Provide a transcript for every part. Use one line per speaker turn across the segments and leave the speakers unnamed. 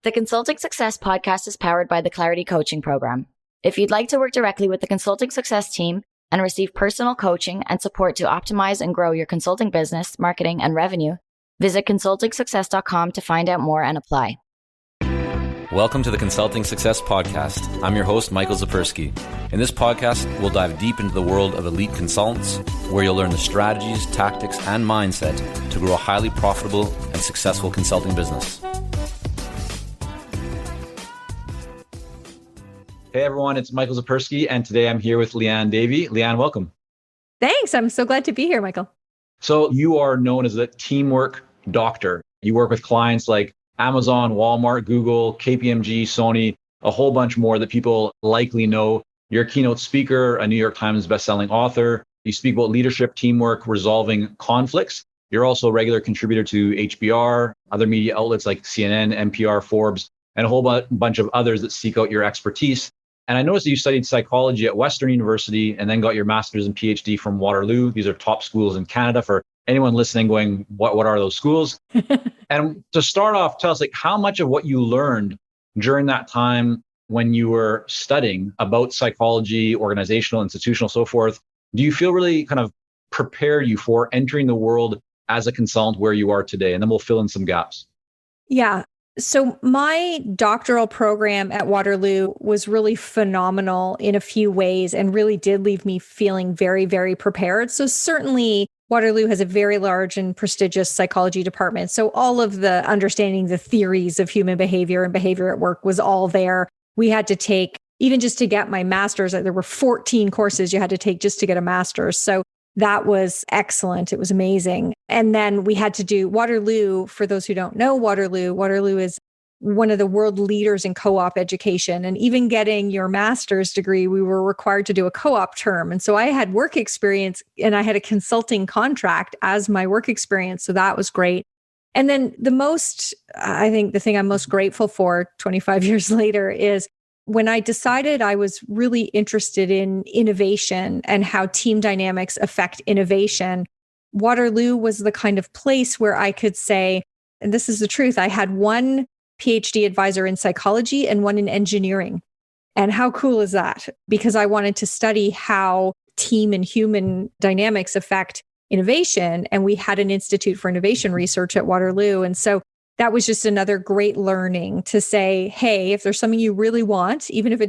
The Consulting Success podcast is powered by the Clarity Coaching Program. If you'd like to work directly with the Consulting Success team and receive personal coaching and support to optimize and grow your consulting business, marketing, and revenue, visit consultingsuccess.com to find out more and apply.
Welcome to the Consulting Success Podcast. I'm your host, Michael Zapersky. In this podcast, we'll dive deep into the world of elite consultants, where you'll learn the strategies, tactics, and mindset to grow a highly profitable and successful consulting business.
Hey everyone, it's Michael Zapersky, and today I'm here with Liane Davey. Liane, welcome.
Thanks. I'm so glad to be here, Michael.
So you are known as the teamwork doctor. You work with clients like Amazon, Walmart, Google, KPMG, Sony, a whole bunch more that people likely know. You're a keynote speaker, a New York Times bestselling author. You speak about leadership, teamwork, resolving conflicts. You're also a regular contributor to HBR, other media outlets like CNN, NPR, Forbes, and a whole bunch of others that seek out your expertise. And I noticed that you studied psychology at Western University and then got your master's and PhD from Waterloo. These are top schools in Canada. For anyone listening going, what are those schools? And to start off, tell us how much of what you learned during that time when you were studying about psychology, organizational, institutional, so forth, do you feel really kind of prepare you for entering the world as a consultant where you are today? And then we'll fill in some gaps.
Yeah. So my doctoral program at Waterloo was really phenomenal in a few ways and really did leave me feeling very, very prepared. So certainly Waterloo has a very large and prestigious psychology department. So all of the understanding the theories of human behavior and behavior at work was all there. We had to take, even just to get my master's, there were 14 courses you had to take just to get a master's. So that was excellent. It was amazing. And then we had to do Waterloo. For those who don't know Waterloo is one of the world leaders in co-op education. And even getting your master's degree, we were required to do a co-op term. And so I had work experience and I had a consulting contract as my work experience. So that was great. And then I think the thing I'm most grateful for 25 years later is when I decided I was really interested in innovation and how team dynamics affect innovation, Waterloo was the kind of place where I could say, and this is the truth, I had one PhD advisor in psychology and one in engineering. And how cool is that? Because I wanted to study how team and human dynamics affect innovation. And we had an Institute for Innovation Research at Waterloo. And so that was just another great learning to say, hey, if there's something you really want, even if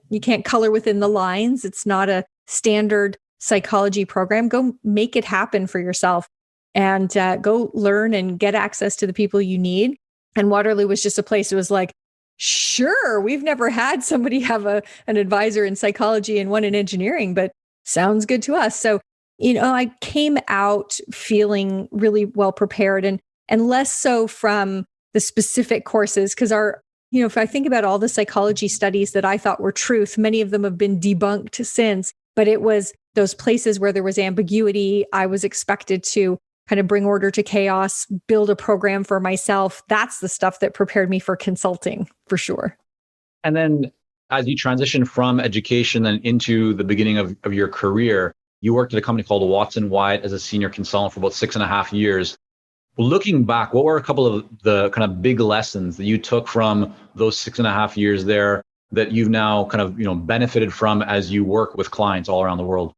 you can't color within the lines, it's not a standard psychology program, go make it happen for yourself and go learn and get access to the people you need. And Waterloo was just a place that was like, sure, we've never had somebody have an advisor in psychology and one in engineering, but sounds good to us. So, I came out feeling really well prepared and less so from the specific courses, because if I think about all the psychology studies that I thought were truth, many of them have been debunked since, but it was those places where there was ambiguity. I was expected to kind of bring order to chaos, build a program for myself. That's the stuff that prepared me for consulting, for sure.
And then as you transition from education and into the beginning of your career, you worked at a company called Watson Wyatt as a senior consultant for about 6.5 years. Looking back, what were a couple of the kind of big lessons that you took from those 6.5 years there that you've now kind of, benefited from as you work with clients all around the world?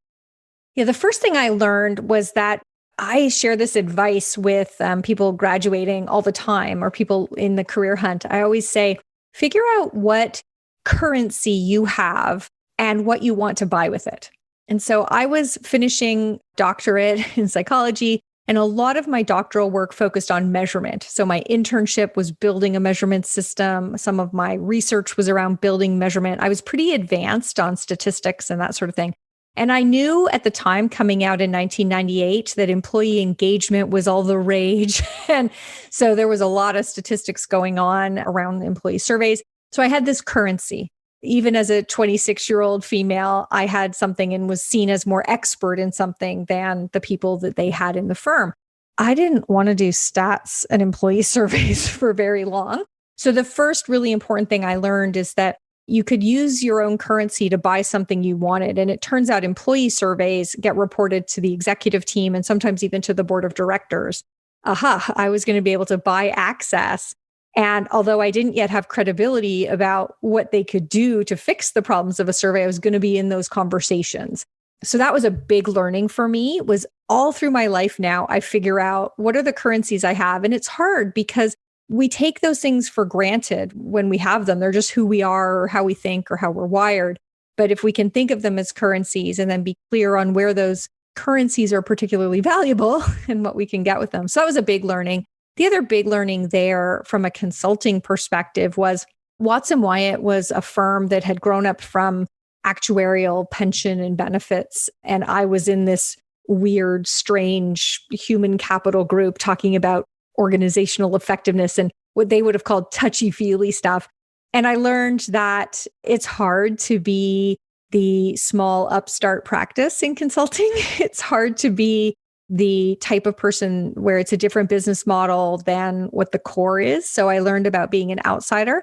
Yeah, the first thing I learned was that I share this advice with people graduating all the time or people in the career hunt. I always say, figure out what currency you have and what you want to buy with it. And so I was finishing doctorate in psychology, and a lot of my doctoral work focused on measurement. So my internship was building a measurement system. Some of my research was around building measurement. I was pretty advanced on statistics and that sort of thing. And I knew at the time coming out in 1998 that employee engagement was all the rage. And so there was a lot of statistics going on around employee surveys. So I had this currency. Even as a 26-year-old female, I had something and was seen as more expert in something than the people that they had in the firm. I didn't want to do stats and employee surveys for very long. So the first really important thing I learned is that you could use your own currency to buy something you wanted. And it turns out employee surveys get reported to the executive team and sometimes even to the board of directors. I was going to be able to buy access And although I didn't yet have credibility about what they could do to fix the problems of a survey, I was going to be in those conversations. So that was a big learning for me. Was all through my life now, I figure out what are the currencies I have. And it's hard because we take those things for granted when we have them. They're just who we are or how we think or how we're wired. But if we can think of them as currencies and then be clear on where those currencies are particularly valuable and what we can get with them. So that was a big learning. The other big learning there from a consulting perspective was Watson Wyatt was a firm that had grown up from actuarial pension and benefits. And I was in this weird, strange human capital group talking about organizational effectiveness and what they would have called touchy-feely stuff. And I learned that it's hard to be the small upstart practice in consulting. It's hard to be the type of person where it's a different business model than what the core is. So I learned about being an outsider.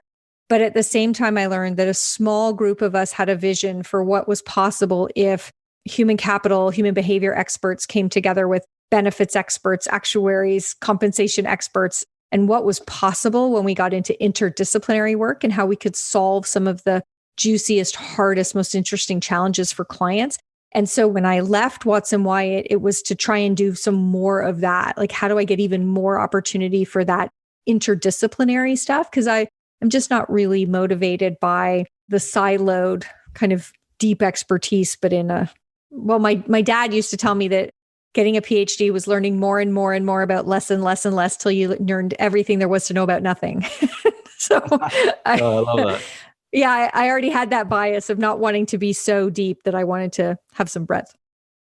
But at the same time, I learned that a small group of us had a vision for what was possible if human capital, human behavior experts came together with benefits experts, actuaries, compensation experts, and what was possible when we got into interdisciplinary work and how we could solve some of the juiciest, hardest, most interesting challenges for clients. And so when I left Watson Wyatt, it was to try and do some more of that. Like, how do I get even more opportunity for that interdisciplinary stuff? Because I'm just not really motivated by the siloed kind of deep expertise, but my dad used to tell me that getting a PhD was learning more and more and more about less and less and less till you learned everything there was to know about nothing. So
I love that.
Yeah, I already had that bias of not wanting to be so deep that I wanted to have some breadth.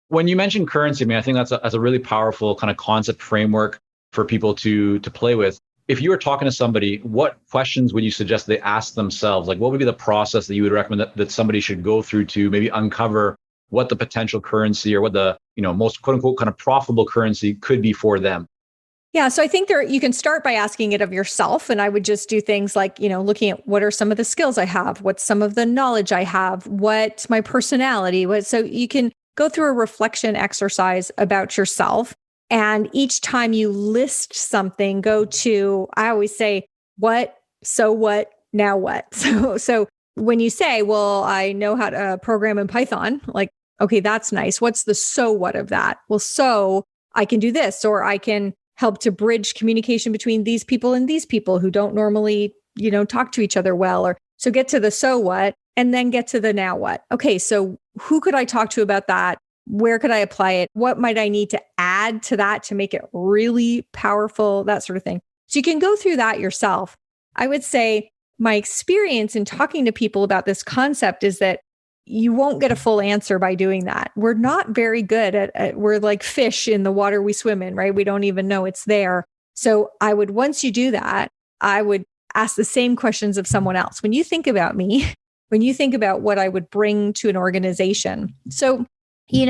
When you mentioned currency, I mean, I think that's a really powerful kind of concept framework for people to play with. If you were talking to somebody, what questions would you suggest they ask themselves? Like, what would be the process that you would recommend that somebody should go through to maybe uncover what the potential currency or what the most quote unquote kind of profitable currency could be for them?
Yeah. So I think you can start by asking it of yourself. And I would just do things like, looking at what are some of the skills I have, what's some of the knowledge I have, what's my personality. So you can go through a reflection exercise about yourself. And each time you list something, I always say, what, so what, now what? So when you say, well, I know how to program in Python, like, okay, that's nice. What's the so what of that? Well, so I can do this, or I can help to bridge communication between these people and these people who don't normally, talk to each other well. Or so get to the so what, and then get to the now what. Okay, so who could I talk to about that? Where could I apply it? What might I need to add to that to make it really powerful? That sort of thing. So you can go through that yourself. I would say my experience in talking to people about this concept is that you won't get a full answer by doing that. We're not very good at we're like fish in the water we swim in, right? We don't even know it's there. So once you do that, I would ask the same questions of someone else. When you think about me, when you think about what I would bring to an organization. So,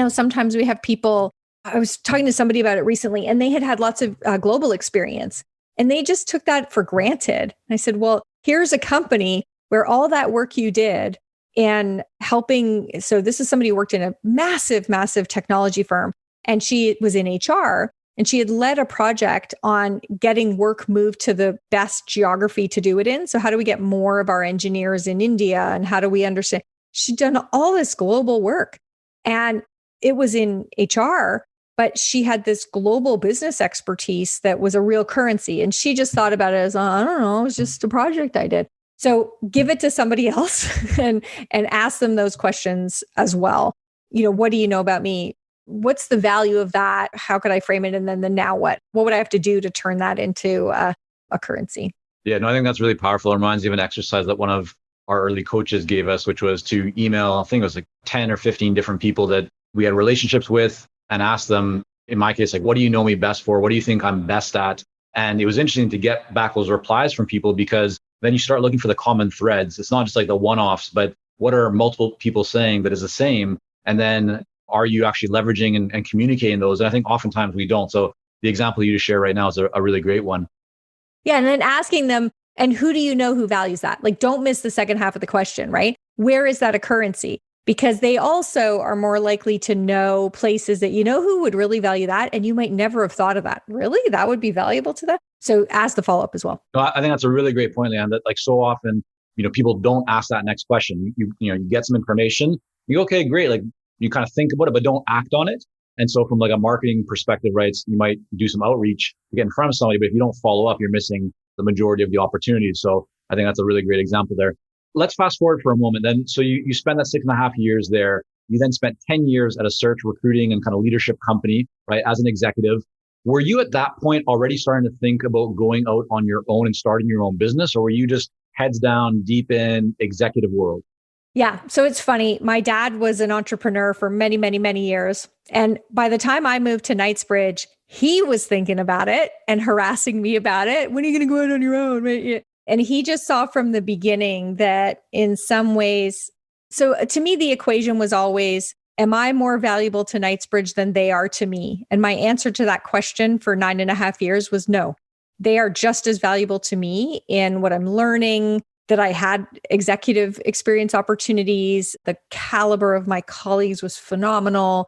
sometimes we have people, I was talking to somebody about it recently, and they had lots of global experience, and they just took that for granted. I said, well, here's a company where all that work you did and helping. So this is somebody who worked in a massive, massive technology firm, and she was in HR, and she had led a project on getting work moved to the best geography to do it in. So how do we get more of our engineers in India, and how do we understand? She'd done all this global work, and it was in HR, but she had this global business expertise that was a real currency. And she just thought about it as, I don't know, it was just a project I did. So give it to somebody else and ask them those questions as well. What do you know about me? What's the value of that? How could I frame it? And then the now what? What would I have to do to turn that into a currency?
Yeah, no, I think that's really powerful. It reminds me of an exercise that one of our early coaches gave us, which was to email, I think it was like 10 or 15 different people that we had relationships with, and ask them, in my case, like, what do you know me best for? What do you think I'm best at? And it was interesting to get back those replies from people, because then you start looking for the common threads. It's not just like the one-offs, but what are multiple people saying that is the same? And then are you actually leveraging and communicating those? And I think oftentimes we don't. So the example you just share right now is a really great one.
Yeah. And then asking them, and who do you know who values that? Like, don't miss the second half of the question, right? Where is that a currency? Because they also are more likely to know places that who would really value that. And you might never have thought of that. Really? That would be valuable to them? So ask the follow-up as well.
No, I think that's a really great point, Liane, that like so often, people don't ask that next question. You get some information, you go, okay, great. Like you kind of think about it, but don't act on it. And so from like a marketing perspective, right, you might do some outreach to get in front of somebody, but if you don't follow up, you're missing the majority of the opportunities. So I think that's a really great example there. Let's fast forward for a moment then. So you spend that 6.5 years there. You then spent 10 years at a search, recruiting, and kind of leadership company, right, as an executive. Were you at that point already starting to think about going out on your own and starting your own business, or were you just heads down deep in executive world?
Yeah. So it's funny. My dad was an entrepreneur for many, many, many years. And by the time I moved to Knightsbridge, he was thinking about it and harassing me about it. When are you going to go out on your own? And he just saw from the beginning that in some ways, so to me, the equation was always, am I more valuable to Knightsbridge than they are to me? And my answer to that question for 9.5 years was no. They are just as valuable to me in what I'm learning, that I had executive experience opportunities. The caliber of my colleagues was phenomenal,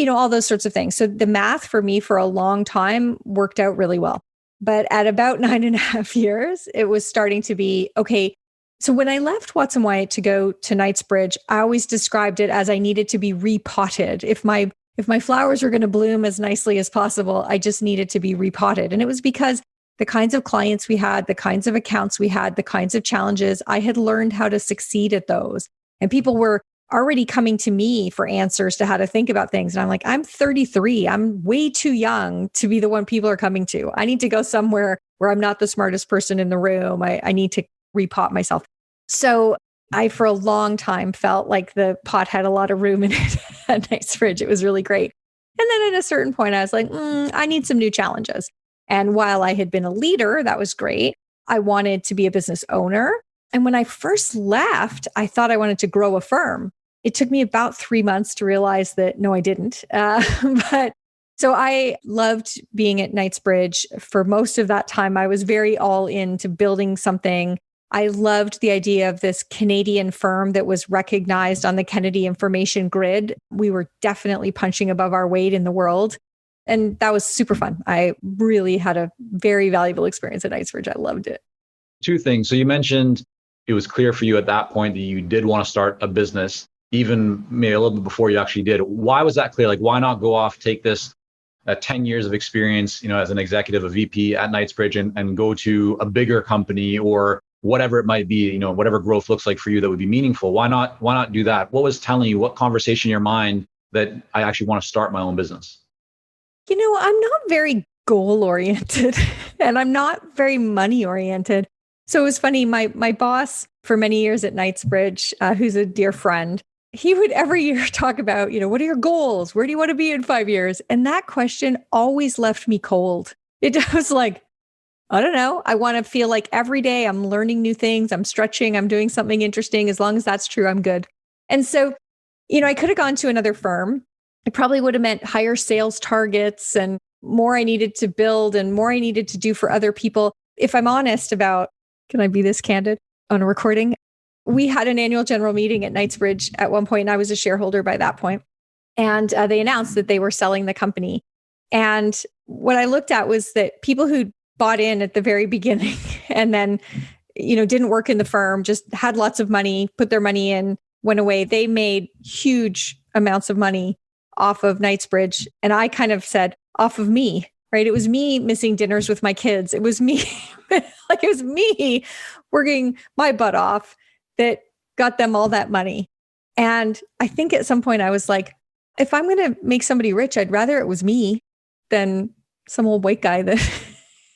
all those sorts of things. So the math for me for a long time worked out really well. But at about 9.5 years, it was starting to be, okay, so when I left Watson Wyatt to go to Knightsbridge, I always described it as I needed to be repotted. If my flowers were going to bloom as nicely as possible, I just needed to be repotted. And it was because the kinds of clients we had, the kinds of accounts we had, the kinds of challenges, I had learned how to succeed at those. And people were already coming to me for answers to how to think about things. And I'm like, I'm 33. I'm way too young to be the one people are coming to. I need to go somewhere where I'm not the smartest person in the room. I need to repot myself. So I, for a long time, felt like the pot had a lot of room in it at Knightsbridge. It was really great. And then at a certain point, I was like, I need some new challenges. And while I had been a leader, that was great. I wanted to be a business owner. And when I first left, I thought I wanted to grow a firm. It took me about 3 months to realize that, no, I didn't. But so I loved being at Knightsbridge. For most of that time, I was very all into building something. I loved the idea of this Canadian firm that was recognized on the Kennedy Information Grid. We were definitely punching above our weight in the world. And that was super fun. I really had a very valuable experience at Knightsbridge. I loved it.
Two things. So you mentioned it was clear for you at that point that you did want to start a business, even maybe a little bit before you actually did. Why was that clear? Like, why not go off, take this 10 years of experience, as an executive, a VP at Knightsbridge and go to a bigger company or whatever it might be, whatever growth looks like for you that would be meaningful. Why not do that? What was telling you, what conversation in your mind that I actually want to start my own business?
I'm not very goal oriented and I'm not very money oriented. So it was funny. My boss for many years at Knightsbridge, who's a dear friend, he would every year talk about, what are your goals? Where do you want to be in 5 years? And that question always left me cold. It was like, I don't know. I want to feel like every day I'm learning new things. I'm stretching. I'm doing something interesting. As long as that's true, I'm good. And so, I could have gone to another firm. It probably would have meant higher sales targets and more I needed to build and more I needed to do for other people. If I'm honest about, can I be this candid on a recording? We had an annual general meeting at Knightsbridge at one point, and I was a shareholder by that point. And they announced that they were selling the company. And what I looked at was that people who bought in at the very beginning and then, didn't work in the firm, just had lots of money, put their money in, went away. They made huge amounts of money off of Knightsbridge. And I kind of said, off of me, right? It was me missing dinners with my kids. It was me, it was me working my butt off that got them all that money. And I think at some point I was like, if I'm going to make somebody rich, I'd rather it was me than some old white guy that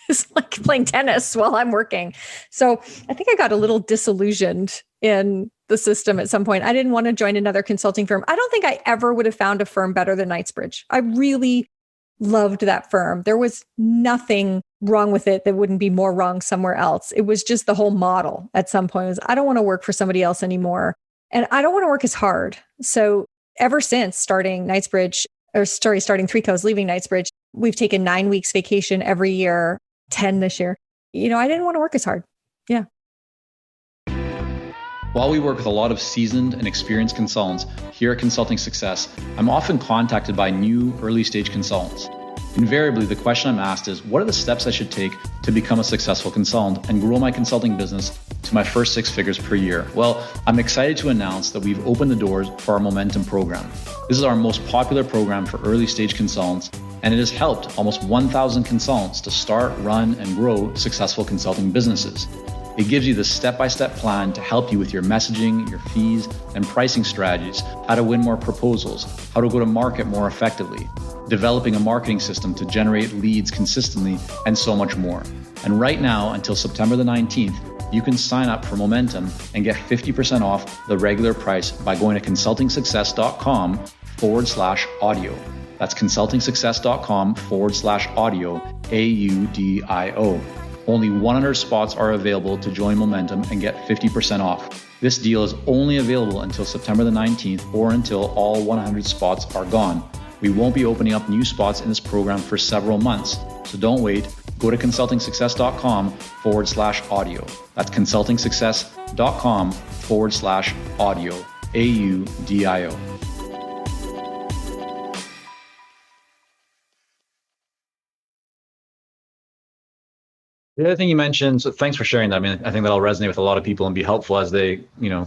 is like playing tennis while I'm working. So I think I got a little disillusioned in the system at some point. I didn't want to join another consulting firm. I don't think I ever would have found a firm better than Knightsbridge. I really loved that firm. There was nothing wrong with it that wouldn't be more wrong somewhere else. It was just the whole model at some point was, I don't want to work for somebody else anymore. And I don't want to work as hard. So ever since starting starting 3 Co's, leaving Knightsbridge, we've taken 9 weeks vacation every year, 10 this year. I didn't want to work as hard. Yeah.
While we work with a lot of seasoned and experienced consultants here at Consulting Success, I'm often contacted by new early stage consultants. Invariably, the question I'm asked is, what are the steps I should take to become a successful consultant and grow my consulting business to my first 6 figures per year? Well, I'm excited to announce that we've opened the doors for our Momentum program. This is our most popular program for early stage consultants, and it has helped almost 1,000 consultants to start, run, and grow successful consulting businesses. It gives you the step-by-step plan to help you with your messaging, your fees, and pricing strategies, how to win more proposals, how to go to market more effectively, developing a marketing system to generate leads consistently, and so much more. And right now, until September the 19th, you can sign up for Momentum and get 50% off the regular price by going to consultingsuccess.com/audio. That's consultingsuccess.com/audio, AUDIO. Only 100 spots are available to join Momentum and get 50% off. This deal is only available until September the 19th or until all 100 spots are gone. We won't be opening up new spots in this program for several months, so don't wait. Go to consultingsuccess.com/audio. That's consultingsuccess.com/audio, AUDIO. The other thing you mentioned, so thanks for sharing that. I mean, I think that'll resonate with a lot of people and be helpful as they,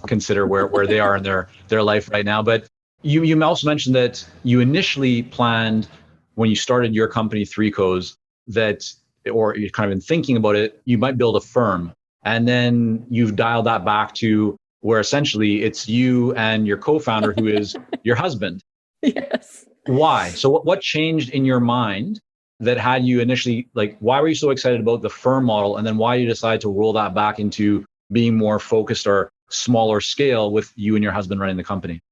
consider where they are in their life right now. But you also mentioned that you initially planned when you started your company, 3Cos, that, or you're kind of been thinking about it, you might build a firm. And then you've dialed that back to where essentially it's you and your co-founder who is your husband.
Yes.
Why? So what changed in your mind that had you initially, why were you so excited about the firm model? And then why did you decide to roll that back into being more focused or smaller scale with you and your husband running the company?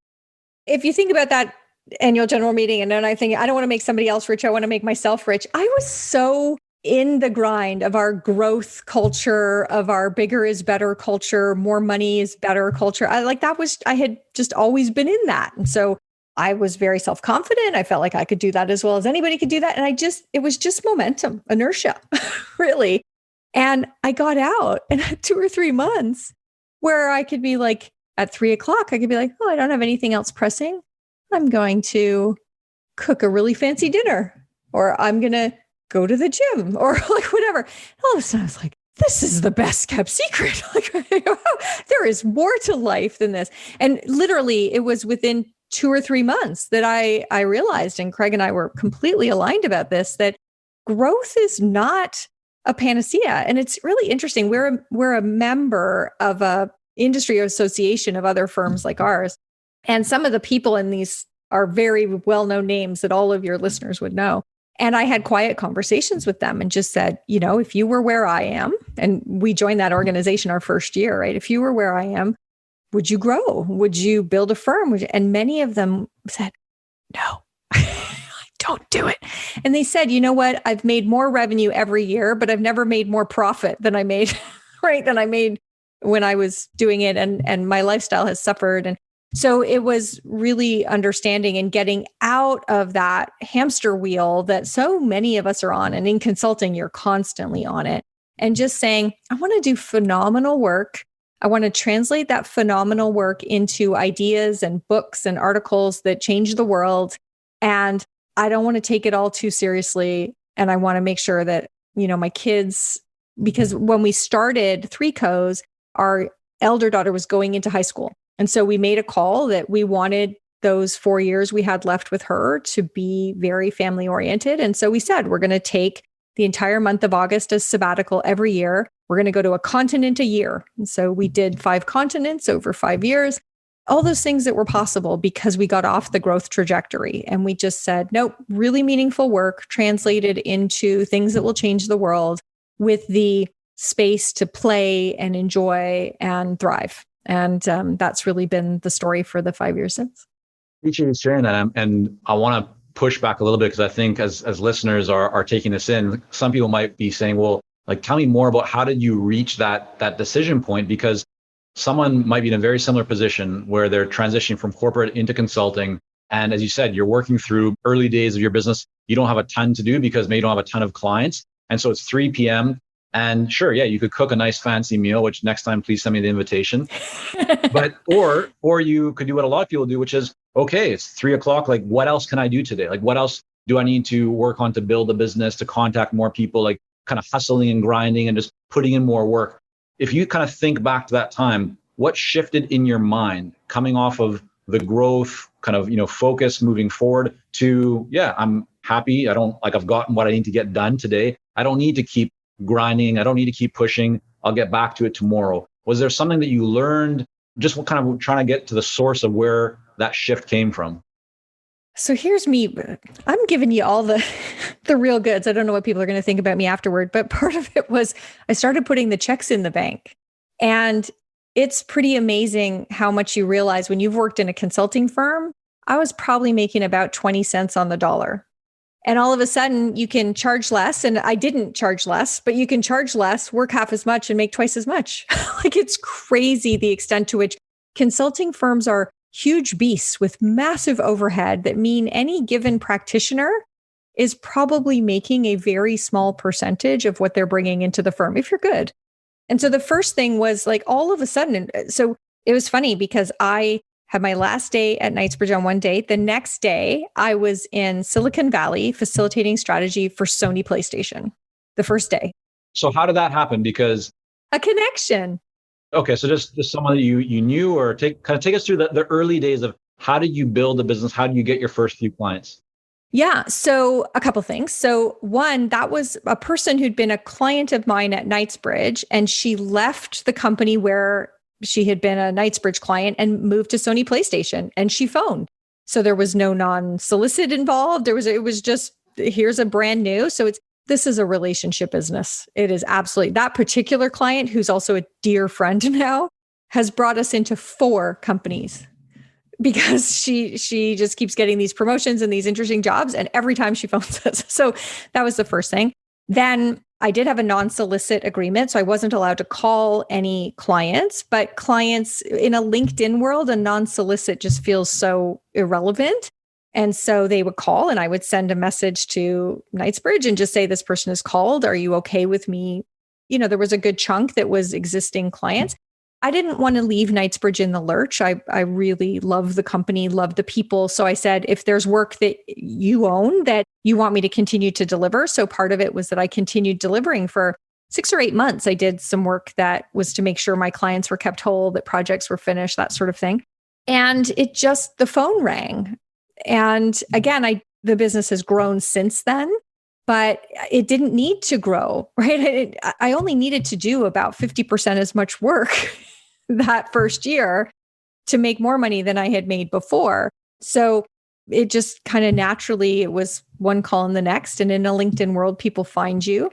If you think about that annual general meeting, and then I think, I don't want to make somebody else rich, I want to make myself rich. I was so in the grind of our growth culture, of our bigger is better culture, more money is better culture. I had just always been in that. And so I was very self-confident. I felt like I could do that as well as anybody could do that. And it was just momentum, inertia, really. And I got out and had 2 or 3 months where I could be like, at 3:00, I could be like, oh, I don't have anything else pressing. I'm going to cook a really fancy dinner, or I'm going to go to the gym, or whatever. All of a sudden I was like, this is the best kept secret. There is more to life than this. And literally it was within 2 or 3 months that I realized, and Craig and I were completely aligned about this, that growth is not a panacea. And it's really interesting. We're a member of a industry association of other firms like ours. And some of the people in these are very well-known names that all of your listeners would know. And I had quiet conversations with them and just said, if you were where I am, and we joined that organization our first year, right? If you were where I am, would you grow? Would you build a firm? And many of them said, no, don't do it. And they said, you know what? I've made more revenue every year, but I've never made more profit than I made, right? Than I made when I was doing it. And my lifestyle has suffered. And so it was really understanding and getting out of that hamster wheel that so many of us are on. And in consulting, you're constantly on it. And just saying, I want to do phenomenal work. I want to translate that phenomenal work into ideas and books and articles that change the world. And I don't want to take it all too seriously. And I want to make sure that, my kids, because when we started 3Cos, our elder daughter was going into high school. And so we made a call that we wanted those 4 years we had left with her to be very family oriented. And so we said, we're going to take the entire month of August as sabbatical every year. We're going to go to a continent a year. And so we did 5 continents over 5 years, all those things that were possible because we got off the growth trajectory. And we just said, nope, really meaningful work translated into things that will change the world with the space to play and enjoy and thrive. And that's really been the story for the 5 years since.
Appreciate you sharing that. And I want to push back a little bit because I think as listeners are taking this in, some people might be saying, well, tell me more about how did you reach that decision point? Because someone might be in a very similar position where they're transitioning from corporate into consulting. And as you said, you're working through early days of your business. You don't have a ton to do because maybe you don't have a ton of clients. And so it's 3 p.m. And sure, yeah, you could cook a nice fancy meal, which next time, please send me the invitation. But, or you could do what a lot of people do, which is, okay, it's 3:00. What else can I do today? What else do I need to work on to build a business, to contact more people, like kind of hustling and grinding and just putting in more work? If you kind of think back to that time, what shifted in your mind coming off of the growth kind of, focus moving forward to, yeah, I'm happy. I've gotten what I need to get done today. I don't need to keep grinding. I don't need to keep pushing. I'll get back to it tomorrow. Was there something that you learned? Just what kind of trying to get to the source of where that shift came from?
So here's me. I'm giving you all the real goods. I don't know what people are going to think about me afterward, but part of it was I started putting the checks in the bank. And it's pretty amazing how much you realize when you've worked in a consulting firm. I was probably making about 20 cents on the dollar. And all of a sudden you can charge less. And I didn't charge less, but you can charge less, work half as much and make twice as much. Like, it's crazy the extent to which consulting firms are huge beasts with massive overhead that mean any given practitioner is probably making a very small percentage of what they're bringing into the firm if you're good. And so the first thing was like all of a sudden, so it was funny because I had my last day at Knightsbridge on one day. The next day, I was in Silicon Valley facilitating strategy for Sony PlayStation, the first day.
So how did that happen? Because
a connection.
Okay, so just someone that you knew, or take us through the early days of how did you build a business? How did you get your first few clients?
Yeah. So a couple things. So one, that was a person who'd been a client of mine at Knightsbridge, and she left the company where she had been a Knightsbridge client and moved to Sony PlayStation, and she phoned. So there was no non-solicit involved. It was just, here's a brand new. So this is a relationship business. It is absolutely. That particular client, who's also a dear friend now, has brought us into 4 companies because she just keeps getting these promotions and these interesting jobs. And every time she phones us. So that was the first thing. Then I did have a non-solicit agreement. So I wasn't allowed to call any clients, but clients in a LinkedIn world, a non-solicit just feels so irrelevant. And so they would call and I would send a message to Knightsbridge and just say, this person is called. Are you okay with me? There was a good chunk that was existing clients. I didn't want to leave Knightsbridge in the lurch. I really love the company, love the people. So I said, if there's work that you own that you want me to continue to deliver. So part of it was that I continued delivering for 6 or 8 months. I did some work that was to make sure my clients were kept whole, that projects were finished, that sort of thing. And the phone rang. And again, the business has grown since then, but it didn't need to grow, right? I only needed to do about 50% as much work that first year to make more money than I had made before. So it just kind of naturally, it was one call in the next. And in a LinkedIn world, people find you.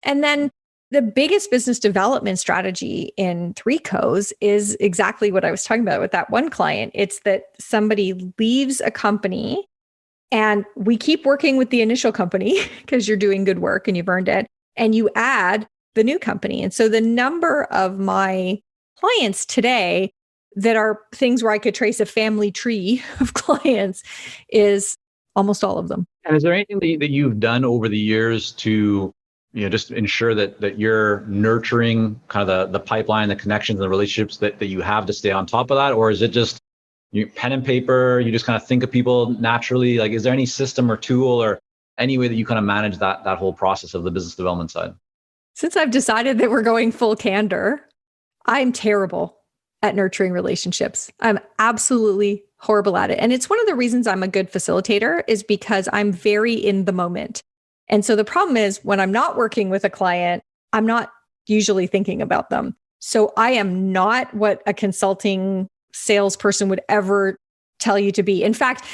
And then the biggest business development strategy in 3Cos is exactly what I was talking about with that one client. It's that somebody leaves a company and we keep working with the initial company because you're doing good work and you've earned it, and you add the new company. And so the number of my clients today that are things where I could trace a family tree of clients is almost all of them.
And is there anything that you've done over the years to just ensure that you're nurturing kind of the pipeline, the connections, and the relationships that you have to stay on top of that? Or is it just pen and paper, you just kind of think of people naturally? Like, is there any system or tool or any way that you kind of manage that whole process of the business development side?
Since I've decided that we're going full candor, I'm terrible at nurturing relationships. I'm absolutely horrible at it. And it's one of the reasons I'm a good facilitator is because I'm very in the moment. And so the problem is when I'm not working with a client, I'm not usually thinking about them. So I am not what a consulting salesperson would ever tell you to be. In fact,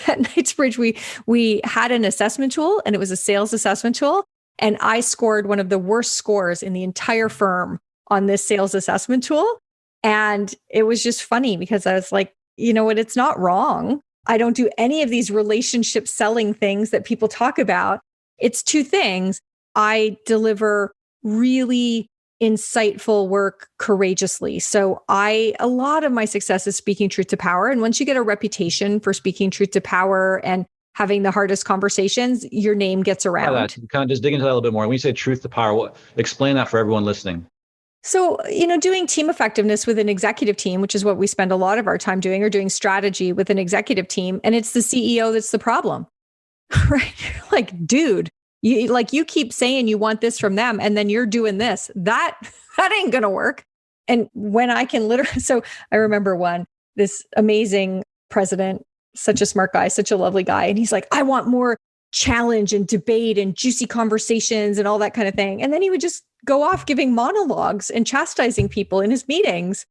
at Knightsbridge, we had an assessment tool, and it was a sales assessment tool. And I scored one of the worst scores in the entire firm on this sales assessment tool. And it was just funny because I was like, you know what? It's not wrong. I don't do any of these relationship selling things that people talk about. It's 2 things. I deliver really insightful work courageously. So a lot of my success is speaking truth to power. And once you get a reputation for speaking truth to power and having the hardest conversations, your name gets around.
Kind of just dig into that a little bit more. When you say truth to power, explain that for everyone listening.
So, doing team effectiveness with an executive team, which is what we spend a lot of our time doing, or doing strategy with an executive team, and it's the CEO that's the problem. right? You're like, dude, you keep saying you want this from them and then you're doing this. That ain't going to work. And when I can literally, so I remember this amazing president, such a smart guy, such a lovely guy. And he's like, I want more challenge and debate and juicy conversations and all that kind of thing. And then he would just go off giving monologues and chastising people in his meetings.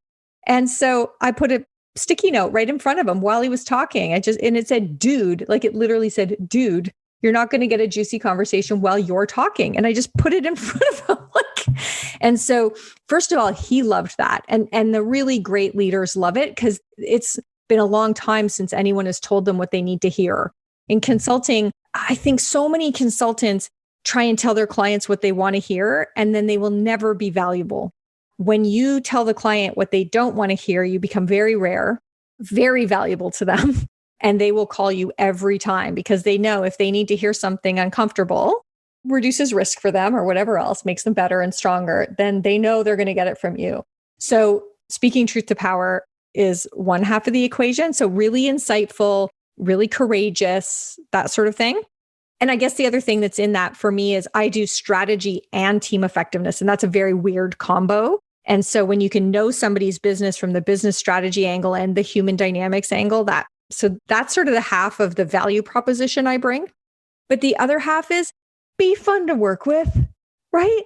And so I put a sticky note right in front of him while he was talking. And it said, dude, like it literally said, dude, you're not going to get a juicy conversation while you're talking. And I just put it in front of him. And so first of all, he loved that. And the really great leaders love it because it's been a long time since anyone has told them what they need to hear. In consulting, I think so many consultants try and tell their clients what they want to hear, and then they will never be valuable. When you tell the client what they don't want to hear, you become very rare, very valuable to them. And they will call you every time because they know if they need to hear something uncomfortable, reduces risk for them or whatever else, makes them better and stronger, then they know they're going to get it from you. So speaking truth to power is one half of the equation. So really insightful, really courageous, that sort of thing. And I guess the other thing that's in that for me is I do strategy and team effectiveness. And that's a very weird combo. And so when you can know somebody's business from the business strategy angle and the human dynamics angle, that's sort of the half of the value proposition I bring. But the other half is be fun to work with, right?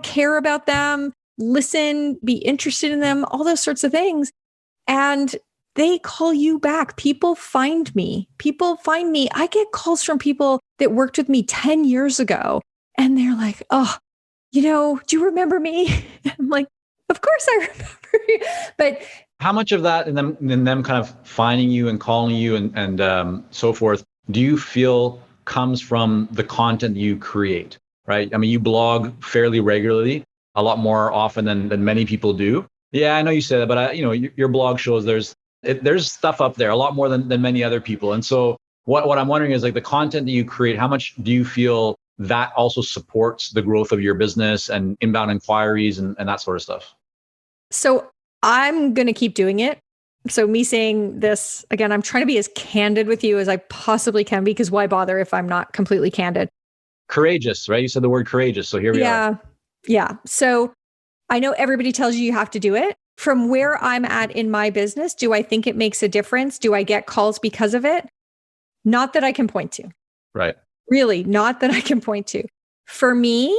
Care about them, listen, be interested in them, all those sorts of things. And they call you back. People find me. I get calls from people that worked with me 10 years ago. And they're like, oh, do you remember me? I'm like, of course I remember you. But
how much of that and them kind of finding you and calling you and so forth, do you feel comes from the content you create, right? I mean, you blog fairly regularly, a lot more often than many people do. Yeah, I know you said that, but your blog shows there's stuff up there, a lot more than many other people. And so what I'm wondering is like the content that you create, how much do you feel that also supports the growth of your business and inbound inquiries and that sort of stuff?
So I'm going to keep doing it. So me saying this, again, I'm trying to be as candid with you as I possibly can be, because why bother if I'm not completely candid?
Courageous, right? You said the word courageous. So here we are.
Yeah. So I know everybody tells you have to do it. From where I'm at in my business, do I think it makes a difference? Do I get calls because of it? Not that I can point to.
Right.
Really, not that I can point to. For me,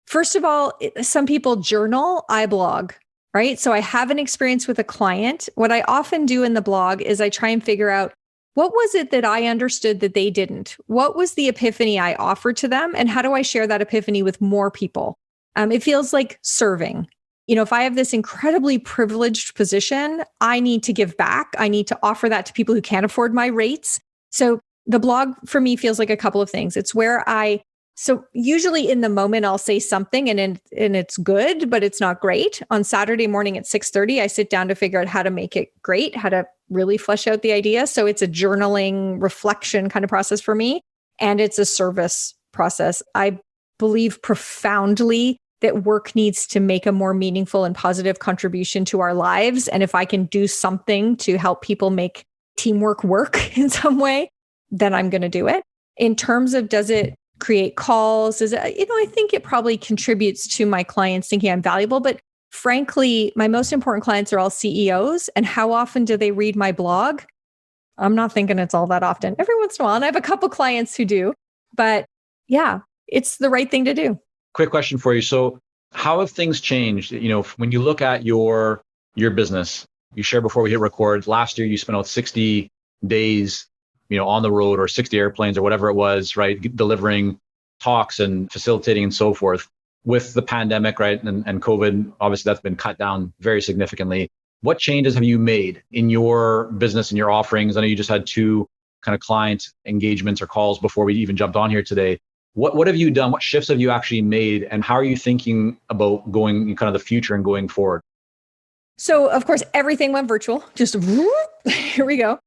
first of all, some people journal, I blog. Right? So I have an experience with a client. What I often do in the blog is I try and figure out what was it that I understood that they didn't? What was the epiphany I offered to them? And how do I share that epiphany with more people? It feels like serving. If I have this incredibly privileged position, I need to give back. I need to offer that to people who can't afford my rates. So the blog for me feels like a couple of things. It's where so usually in the moment, I'll say something and it's good, but it's not great. On Saturday morning at 6:30, I sit down to figure out how to make it great, how to really flesh out the idea. So it's a journaling reflection kind of process for me. And it's a service process. I believe profoundly that work needs to make a more meaningful and positive contribution to our lives. And if I can do something to help people make teamwork work in some way, then I'm going to do it. In terms of does it create calls, I think it probably contributes to my clients thinking I'm valuable. But frankly, my most important clients are all CEOs. And how often do they read my blog? I'm not thinking it's all that often. Every once in a while. And I have a couple clients who do. But yeah, it's the right thing to do.
Quick question for you. So how have things changed? When you look at your business, you shared before we hit record, last year you spent out 60 days on the road, or 60 airplanes or whatever it was, right? Delivering talks and facilitating and so forth. With the pandemic, right? And COVID, obviously that's been cut down very significantly. What changes have you made in your business and your offerings? I know you just had 2 kind of client engagements or calls before we even jumped on here today. What have you done? What shifts have you actually made? And how are you thinking about going kind of the future and going forward?
So of course, everything went virtual, just here we go.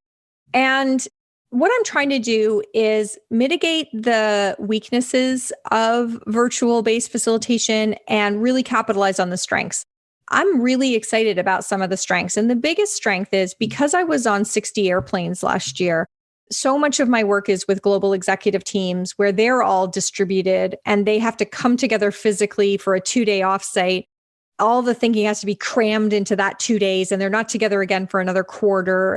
And what I'm trying to do is mitigate the weaknesses of virtual-based facilitation and really capitalize on the strengths. I'm really excited about some of the strengths. And the biggest strength is because I was on 60 airplanes last year, So much of my work is with global executive teams where they're all distributed and they have to come together physically for a 2-day offsite. All the thinking has to be crammed into that 2 days and they're not together again for another quarter.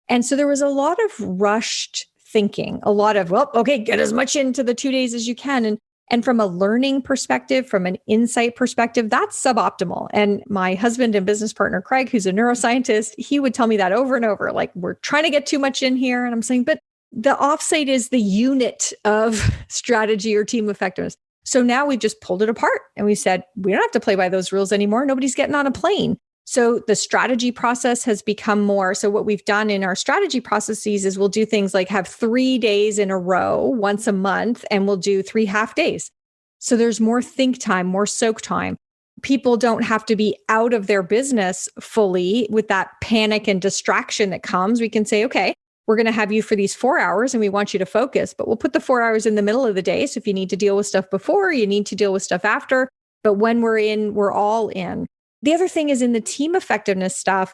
And so there was a lot of rushed thinking, a lot of, well, okay, get as much into the 2 days as you can. And from a learning perspective, from an insight perspective, that's suboptimal. And my husband and business partner, Craig, who's a neuroscientist, he would tell me that over and over, like, we're trying to get too much in here. And I'm saying, but the offsite is the unit of strategy or team effectiveness. So now we've just pulled it apart and we said, we don't have to play by those rules anymore. Nobody's getting on a plane. So the strategy process has become more. So what we've done in our strategy processes is we'll do things like have 3 days in a row once a month, and we'll do 3 half days. So there's more think time, more soak time. People don't have to be out of their business fully with that panic and distraction that comes. We can say, okay, we're going to have you for these 4 hours and we want you to focus, but we'll put the 4 hours in the middle of the day. So if you need to deal with stuff before, you need to deal with stuff after. But when we're in, we're all in. The other thing is in the team effectiveness stuff,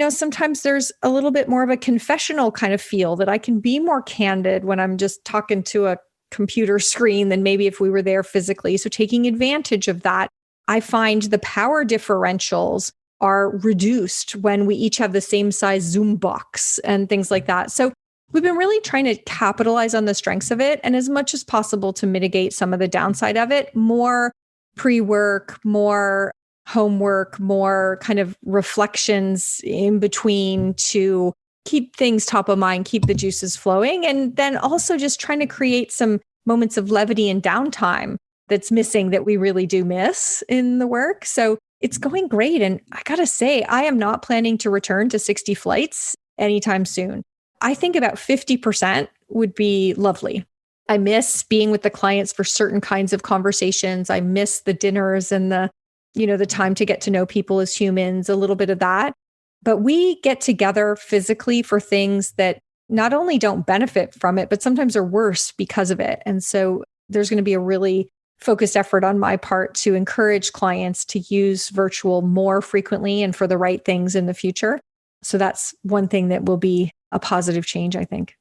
sometimes there's a little bit more of a confessional kind of feel that I can be more candid when I'm just talking to a computer screen than maybe if we were there physically. So taking advantage of that, I find the power differentials are reduced when we each have the same size Zoom box and things like that. So we've been really trying to capitalize on the strengths of it and as much as possible to mitigate some of the downside of it, more pre-work, more homework, more kind of reflections in between to keep things top of mind, keep the juices flowing. And then also just trying to create some moments of levity and downtime that's missing that we really do miss in the work. So it's going great. And I got to say, I am not planning to return to 60 flights anytime soon. I think about 50% would be lovely. I miss being with the clients for certain kinds of conversations. I miss the dinners and the time to get to know people as humans, a little bit of that. But we get together physically for things that not only don't benefit from it, but sometimes are worse because of it. And so there's going to be a really focused effort on my part to encourage clients to use virtual more frequently and for the right things in the future. So that's one thing that will be a positive change, I think.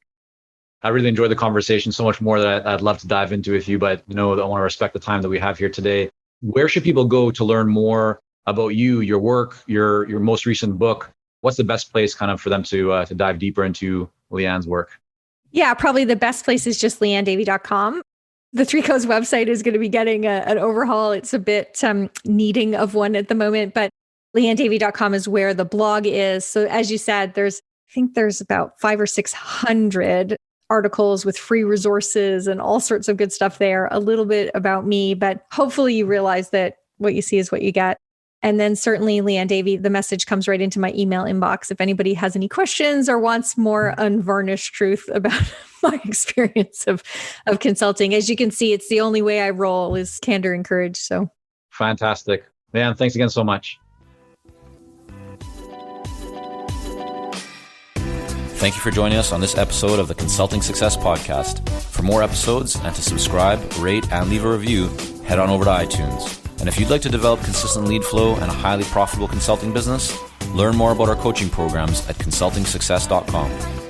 I really enjoyed the conversation, so much more that I'd love to dive into with you, but I want to respect the time that we have here today. Where should people go to learn more about you, your work, your most recent book? What's the best place kind of for them to dive deeper into Liane's work?
Yeah, probably the best place is just lianedavey.com. The Three Co's website is going to be getting an overhaul. It's a bit needing of one at the moment, but lianedavey.com is where the blog is. So as you said, I think there's about 500 or 600 articles with free resources and all sorts of good stuff there, a little bit about me, but hopefully you realize that what you see is what you get. And then certainly Liane Davey, the message comes right into my email inbox. If anybody has any questions or wants more unvarnished truth about my experience of consulting, as you can see, it's the only way I roll is candor and courage. So
fantastic. Liane, thanks again so much.
Thank you for joining us on this episode of the Consulting Success Podcast. For more episodes and to subscribe, rate, and leave a review, head on over to iTunes. And if you'd like to develop consistent lead flow and a highly profitable consulting business, learn more about our coaching programs at consultingsuccess.com.